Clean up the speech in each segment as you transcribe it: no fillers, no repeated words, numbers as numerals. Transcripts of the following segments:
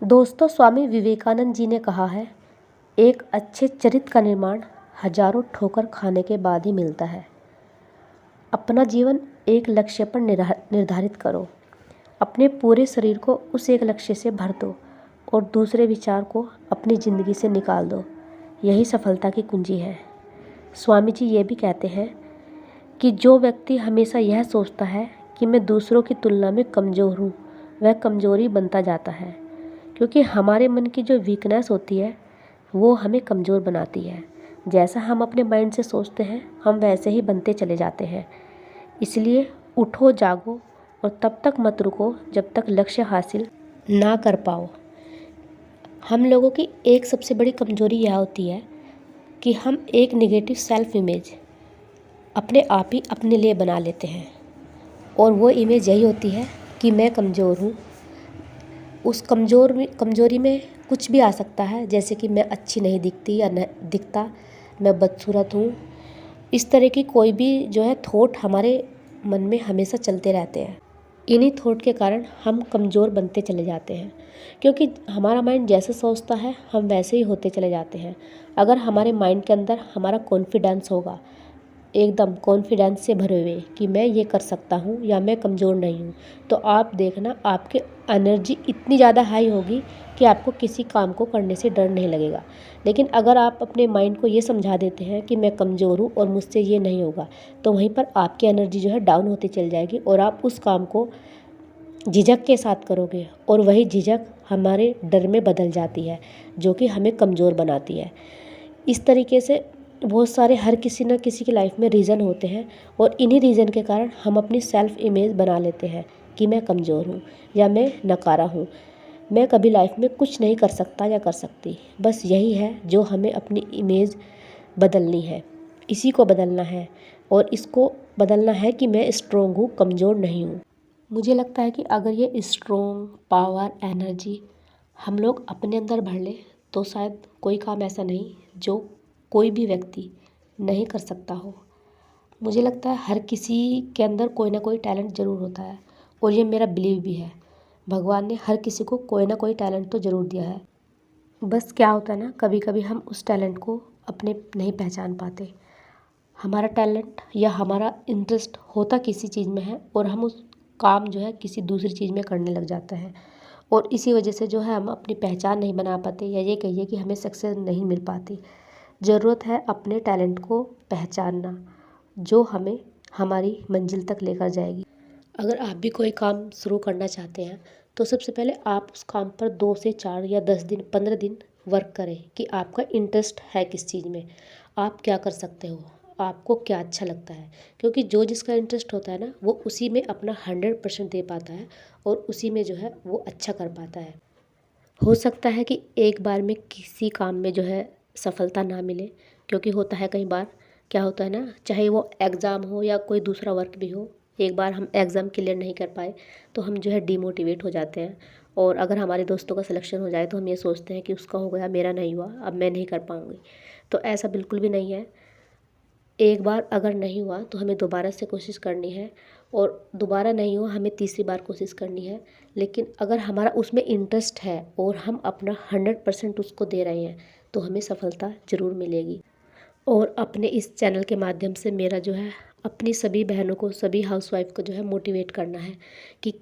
दोस्तों, स्वामी विवेकानंद जी ने कहा है, एक अच्छे चरित्र का निर्माण हजारों ठोकर खाने के बाद ही मिलता है। अपना जीवन एक लक्ष्य पर निर्धारित करो। अपने पूरे शरीर को उस एक लक्ष्य से भर दो और दूसरे विचार को अपनी ज़िंदगी से निकाल दो। यही सफलता की कुंजी है। स्वामी जी ये भी कहते हैं कि जो व्यक्ति हमेशा यह सोचता है कि मैं दूसरों की तुलना में कमज़ोर हूँ, वह कमज़ोरी बनता जाता है, क्योंकि हमारे मन की जो वीकनेस होती है वो हमें कमज़ोर बनाती है। जैसा हम अपने माइंड से सोचते हैं, हम वैसे ही बनते चले जाते हैं। इसलिए उठो, जागो और तब तक मत रुको जब तक लक्ष्य हासिल ना कर पाओ। हम लोगों की एक सबसे बड़ी कमज़ोरी यह होती है कि हम एक नेगेटिव सेल्फ इमेज अपने आप ही अपने लिए बना लेते हैं, और वो इमेज यही होती है कि मैं कमज़ोर हूँ। उस कमज़ोरी में कुछ भी आ सकता है, जैसे कि मैं अच्छी नहीं दिखती या नहीं दिखता, मैं बदसूरत हूँ। इस तरह की कोई भी जो है थॉट हमारे मन में हमेशा चलते रहते हैं। इन्हीं थॉट के कारण हम कमज़ोर बनते चले जाते हैं, क्योंकि हमारा माइंड जैसे सोचता है हम वैसे ही होते चले जाते हैं। अगर हमारे माइंड के अंदर हमारा कॉन्फिडेंस होगा, एकदम कॉन्फिडेंस से भरे हुए कि मैं ये कर सकता हूँ या मैं कमज़ोर नहीं हूँ, तो आप देखना आपके एनर्जी इतनी ज़्यादा हाई होगी कि आपको किसी काम को करने से डर नहीं लगेगा। लेकिन अगर आप अपने माइंड को ये समझा देते हैं कि मैं कमज़ोर हूँ और मुझसे ये नहीं होगा, तो वहीं पर आपकी एनर्जी जो है डाउन होती चल जाएगी और आप उस काम को झिझक के साथ करोगे, और वही झिझक हमारे डर में बदल जाती है, जो कि हमें कमज़ोर बनाती है। इस तरीके से बहुत सारे हर किसी न किसी की लाइफ में रीज़न होते हैं, और इन्हीं रीज़न के कारण हम अपनी सेल्फ इमेज बना लेते हैं कि मैं कमज़ोर हूँ या मैं नकारा हूँ, मैं कभी लाइफ में कुछ नहीं कर सकता या कर सकती। बस यही है जो हमें अपनी इमेज बदलनी है, इसी को बदलना है, और इसको बदलना है कि मैं स्ट्रॉन्ग हूँ, कमज़ोर नहीं हूँ। मुझे लगता है कि अगर ये स्ट्रॉन्ग पावर एनर्जी हम लोग अपने अंदर भर लें, तो शायद कोई काम ऐसा नहीं जो कोई भी व्यक्ति नहीं कर सकता हो। मुझे लगता है हर किसी के अंदर कोई ना कोई टैलेंट ज़रूर होता है, और ये मेरा बिलीव भी है। भगवान ने हर किसी को कोई ना कोई टैलेंट तो ज़रूर दिया है। बस क्या होता है ना, कभी कभी हम उस टैलेंट को अपने नहीं पहचान पाते। हमारा टैलेंट या हमारा इंटरेस्ट होता किसी चीज़ में है, और हम उस काम जो है किसी दूसरी चीज़ में करने लग जाते हैं, और इसी वजह से जो है हम अपनी पहचान नहीं बना पाते, या ये कहिए कि हमें सक्सेस नहीं मिल पाती। ज़रूरत है अपने टैलेंट को पहचानना, जो हमें हमारी मंजिल तक लेकर जाएगी। अगर आप भी कोई काम शुरू करना चाहते हैं, तो सबसे पहले आप उस काम पर 2 से 4 या 10 दिन 15 दिन वर्क करें कि आपका इंटरेस्ट है किस चीज़ में, आप क्या कर सकते हो, आपको क्या अच्छा लगता है। क्योंकि जो जिसका इंटरेस्ट होता है ना, वो उसी में अपना 100% दे पाता है, और उसी में जो है वो अच्छा कर पाता है। हो सकता है कि एक बार में किसी काम में जो है सफलता ना मिले, क्योंकि होता है कई बार, क्या होता है ना, चाहे वो एग्ज़ाम हो या कोई दूसरा वर्क भी हो, एक बार हम एग्ज़ाम क्लियर नहीं कर पाए तो हम जो है डिमोटिवेट हो जाते हैं। और अगर हमारे दोस्तों का सिलेक्शन हो जाए तो हम ये सोचते हैं कि उसका हो गया, मेरा नहीं हुआ, अब मैं नहीं कर पाऊँगी। तो ऐसा बिल्कुल भी नहीं है। एक बार अगर नहीं हुआ तो हमें दोबारा से कोशिश करनी है, और दोबारा नहीं हुआ हमें तीसरी बार कोशिश करनी है। लेकिन अगर हमारा उसमें इंटरेस्ट है और हम अपना 100% उसको दे रहे हैं, तो हमें सफलता ज़रूर मिलेगी। और अपने इस चैनल के माध्यम से मेरा जो है अपनी सभी बहनों को, सभी हाउसवाइफ को जो है मोटिवेट करना है कि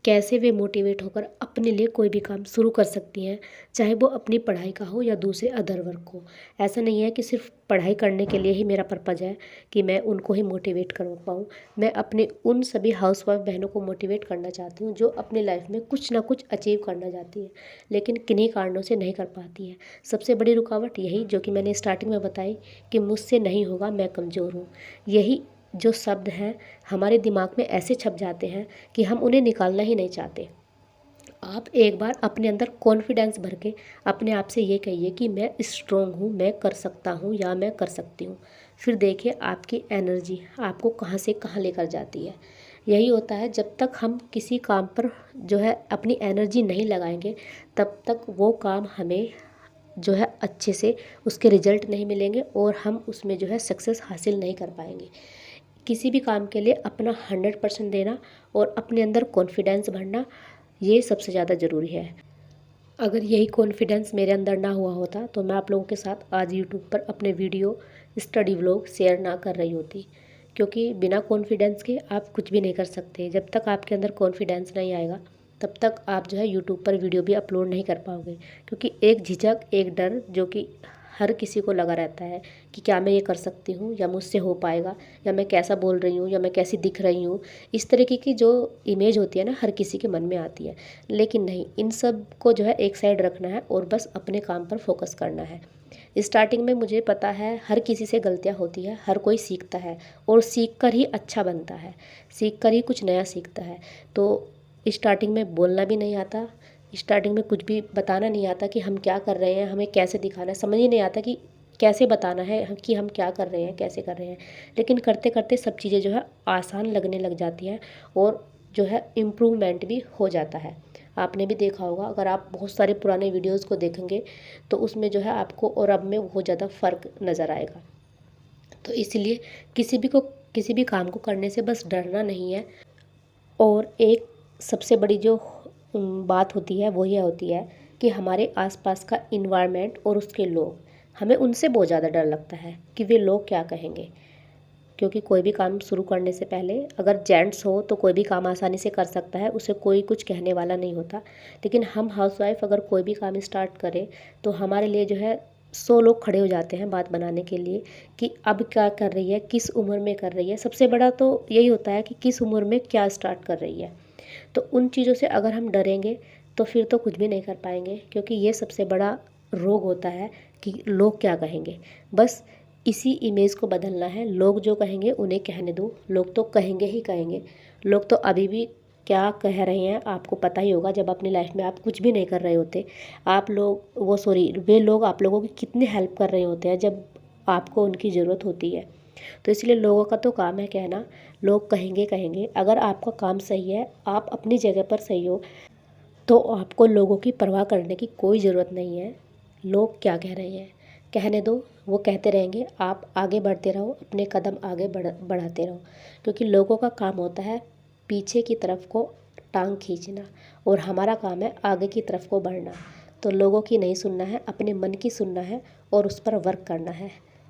कैसे वे मोटिवेट होकर अपने लिए कोई भी काम शुरू कर सकती हैं, चाहे वो अपनी पढ़ाई का हो या दूसरे अदर वर्क हो। ऐसा नहीं है कि सिर्फ पढ़ाई करने के लिए ही मेरा पर्पज़ है कि मैं उनको ही मोटिवेट कर पाऊँ। मैं अपने उन सभी हाउसवाइफ बहनों को मोटिवेट करना चाहती हूँ जो अपनी लाइफ में कुछ ना कुछ अचीव करना चाहती है, लेकिन किन्हीं कारणों से नहीं कर पाती है। सबसे बड़ी रुकावट यही, जो कि मैंने स्टार्टिंग में बताई कि मुझसे नहीं होगा, मैं कमज़ोर हूँ। यही जो शब्द हैं हमारे दिमाग में ऐसे छप जाते हैं कि हम उन्हें निकालना ही नहीं चाहते। आप एक बार अपने अंदर कॉन्फिडेंस भर के अपने आप से ये कहिए कि मैं स्ट्रॉन्ग हूँ, मैं कर सकता हूँ या मैं कर सकती हूँ। फिर देखिए आपकी एनर्जी आपको कहाँ से कहाँ लेकर जाती है। यही होता है, जब तक हम किसी काम पर जो है अपनी एनर्जी नहीं लगाएंगे, तब तक वो काम हमें जो है अच्छे से उसके रिजल्ट नहीं मिलेंगे, और हम उसमें जो है सक्सेस हासिल नहीं कर पाएंगे। किसी भी काम के लिए अपना 100% देना और अपने अंदर कॉन्फिडेंस भरना, ये सबसे ज़्यादा ज़रूरी है। अगर यही कॉन्फिडेंस मेरे अंदर ना हुआ होता तो मैं आप लोगों के साथ आज यूट्यूब पर अपने वीडियो स्टडी व्लॉग शेयर ना कर रही होती। क्योंकि बिना कॉन्फिडेंस के आप कुछ भी नहीं कर सकते। जब तक आपके अंदर कॉन्फिडेंस नहीं आएगा तब तक आप जो है यूट्यूब पर वीडियो भी अपलोड नहीं कर पाओगे। क्योंकि एक झिझक, एक डर जो कि हर किसी को लगा रहता है कि क्या मैं ये कर सकती हूँ, या मुझसे हो पाएगा, या मैं कैसा बोल रही हूँ, या मैं कैसी दिख रही हूँ। इस तरीके की जो इमेज होती है ना, हर किसी के मन में आती है। लेकिन नहीं, इन सब को जो है एक साइड रखना है और बस अपने काम पर फोकस करना है। स्टार्टिंग में मुझे पता है हर किसी से गलतियाँ होती है, हर कोई सीखता है और सीख कर ही अच्छा बनता है, सीख कर ही कुछ नया सीखता है। तो स्टार्टिंग में बोलना भी नहीं आता, स्टार्टिंग में कुछ भी बताना नहीं आता कि हम क्या कर रहे हैं, हमें कैसे दिखाना है, समझ ही नहीं आता कि कैसे बताना है कि हम क्या कर रहे हैं, कैसे कर रहे हैं। लेकिन करते करते सब चीज़ें जो है आसान लगने लग जाती हैं और जो है इम्प्रूवमेंट भी हो जाता है। आपने भी देखा होगा, अगर आप बहुत सारे पुराने वीडियोस को देखेंगे तो उसमें जो है आपको और अब में बहुत ज़्यादा फ़र्क नज़र आएगा। तो इसलिए किसी भी काम को करने से बस डरना नहीं है। और एक सबसे बड़ी जो बात होती है वो ये होती है कि हमारे आसपास का इन्वायरमेंट और उसके लोग, हमें उनसे बहुत ज़्यादा डर लगता है कि वे लोग क्या कहेंगे। क्योंकि कोई भी काम शुरू करने से पहले, अगर जेंट्स हो तो कोई भी काम आसानी से कर सकता है, उसे कोई कुछ कहने वाला नहीं होता। लेकिन हम हाउसवाइफ अगर कोई भी काम स्टार्ट करें तो हमारे लिए जो है 100 लोग खड़े हो जाते हैं बात बनाने के लिए कि अब क्या कर रही है, किस उम्र में कर रही है। सबसे बड़ा तो यही होता है कि किस उम्र में क्या स्टार्ट कर रही है। तो उन चीज़ों से अगर हम डरेंगे तो फिर तो कुछ भी नहीं कर पाएंगे। क्योंकि ये सबसे बड़ा रोग होता है कि लोग क्या कहेंगे। बस इसी इमेज को बदलना है। लोग जो कहेंगे उन्हें कहने दो, लोग तो कहेंगे ही कहेंगे। लोग तो अभी भी क्या कह रहे हैं आपको पता ही होगा। जब अपनी लाइफ में आप कुछ भी नहीं कर रहे होते, आप लोग वो सॉरी वे लोग आप लोगों की कितनी हेल्प कर रहे होते हैं जब आपको उनकी ज़रूरत होती है। तो इसलिए लोगों का तो काम है कहना, लोग कहेंगे कहेंगे। अगर आपका काम सही है, आप अपनी जगह पर सही हो, तो आपको लोगों की परवाह करने की कोई ज़रूरत नहीं है। लोग क्या कह रहे हैं कहने दो, वो कहते रहेंगे, आप आगे बढ़ते रहो, अपने कदम आगे बढ़ाते रहो। क्योंकि लोगों का काम होता है पीछे की तरफ को टांग खींचना, और हमारा काम है आगे की तरफ को बढ़ना। तो लोगों की नहीं सुनना है, अपने मन की सुनना है और उस पर वर्क करना है।